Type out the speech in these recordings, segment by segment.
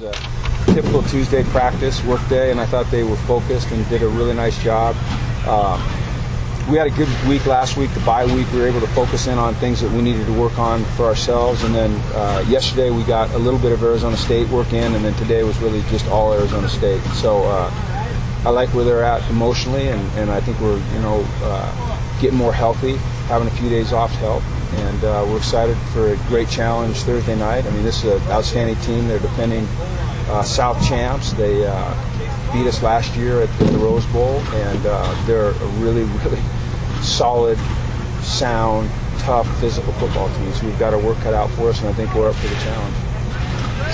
was a typical Tuesday practice, work day, and I thought they were focused and did a really nice job. We had a good week last week, the bye week. We were able to focus in on things that we needed to work on for ourselves. And then yesterday we got a little bit of Arizona State work in, and then today was really just all Arizona State. So I like where they're at emotionally, and I think we're getting more healthy. Having a few days off help, and we're excited for a great challenge Thursday night. I mean, this is an outstanding team. They're defending South champs. They beat us last year at the Rose Bowl, and they're a really, really solid, sound, tough, physical football team. So we've got our work cut out for us, and I think we're up for the challenge.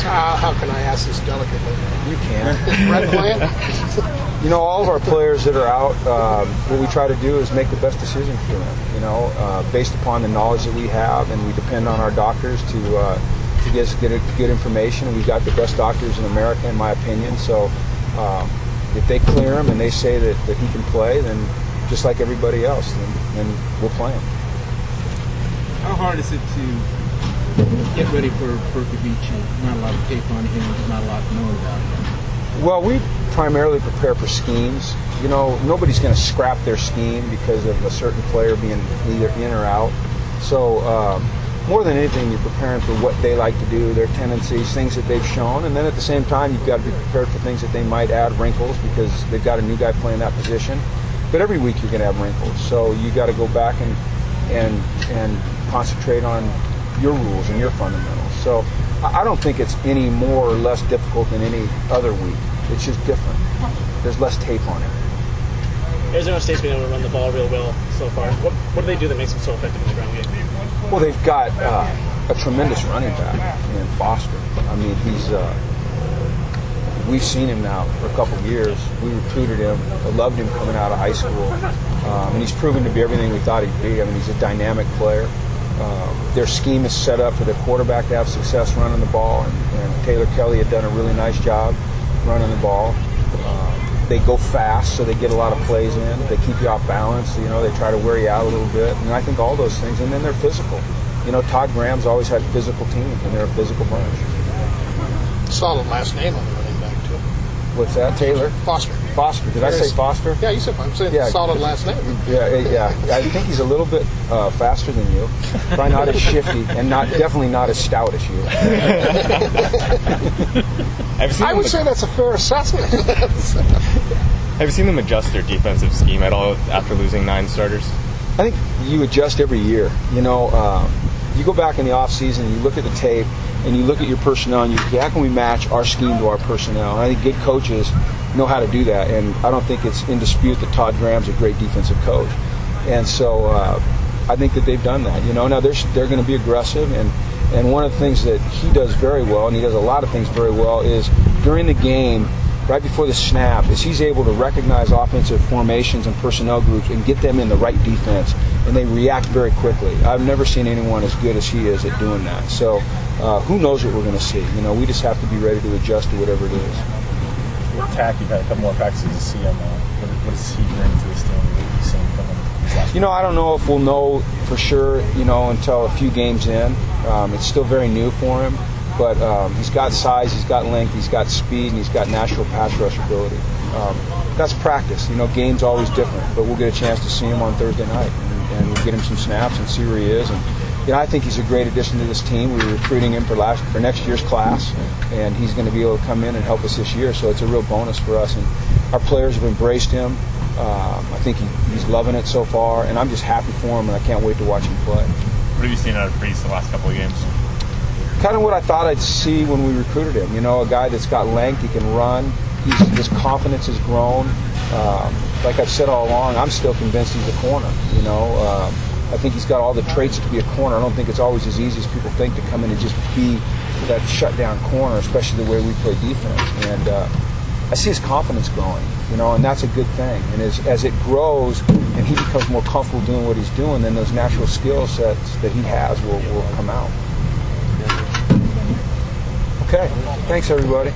So how can I ask this delicately? You can. Is Brett playing? You know, all of our players that are out, what we try to do is make the best decision for them, based upon the knowledge that we have, and we depend on our doctors to get us good information. We've got the best doctors in America, in my opinion, so if they clear him and they say that he can play, then just like everybody else, then we'll play him. How hard is it to get ready for Berkovic? Not a lot of tape on him, not a lot to know about him. Well, we primarily prepare for schemes. You know, nobody's going to scrap their scheme because of a certain player being either in or out. So more than anything, you're preparing for what they like to do, their tendencies, things that they've shown, and then at the same time, you've got to be prepared for things that they might add wrinkles because they've got a new guy playing that position. But every week you're going to have wrinkles, so you got to go back and concentrate on your rules and your fundamentals. So I don't think it's any more or less difficult than any other week. It's just different. There's less tape on it. Arizona State's been able to run the ball real well so far. What do they do that makes them so effective in the ground game? Well, they've got a tremendous running back in Foster. I mean, we've seen him now for a couple of years. We recruited him. I loved him coming out of high school. And he's proven to be everything we thought he'd be. I mean, he's a dynamic player. Their scheme is set up for the quarterback to have success running the ball, and Taylor Kelly had done a really nice job running the ball. They go fast, so they get a lot of plays in. They keep you off balance. They try to wear you out a little bit, and I think all those things. And then they're physical. Todd Graham's always had physical teams, and they're a physical bunch. Solid last name on the running back too. What's that, Taylor? Foster. Foster. Did I say Foster? Yeah, you said Foster. I'm saying solid last name. Yeah. I think he's a little bit faster than you. Probably not as shifty, and definitely not as stout as you. I would say that's a fair assessment. Have you seen them adjust their defensive scheme at all after losing 9 starters? I think you adjust every year. You go back in the off season and you look at the tape and you look at your personnel and you say, how can we match our scheme to our personnel? And I think good coaches know how to do that, and I don't think it's in dispute that Todd Graham's a great defensive coach. And so I think that they've done that. Now they're going to be aggressive, and one of the things that he does very well, and he does a lot of things very well, is during the game, right before the snap, is he's able to recognize offensive formations and personnel groups and get them in the right defense, and they react very quickly. I've never seen anyone as good as he is at doing that. So who knows what we're going to see? We just have to be ready to adjust to whatever it is. Tack, you've had a couple more practices to see him. What does he bring to this team? What have you seen from him? I don't know if we'll know for sure, until a few games in. It's still very new for him. But he's got size, he's got length, he's got speed, and he's got natural pass rush ability. That's practice. Game's always different, but we'll get a chance to see him on Thursday night, and we'll get him some snaps and see where he is. And I think he's a great addition to this team. We were recruiting him for next year's class, and he's going to be able to come in and help us this year. So it's a real bonus for us, and our players have embraced him. I think he's loving it so far, and I'm just happy for him, and I can't wait to watch him play. What have you seen out of Priest the last couple of games? Kind of what I thought I'd see when we recruited him. A guy that's got length, he can run, his confidence has grown. Like I've said all along, I'm still convinced he's a corner. I think he's got all the traits to be a corner. I don't think it's always as easy as people think to come in and just be that shutdown corner, especially the way we play defense. And I see his confidence growing, and that's a good thing. And as it grows and he becomes more comfortable doing what he's doing, then those natural skill sets that he has will come out. Okay, thanks everybody.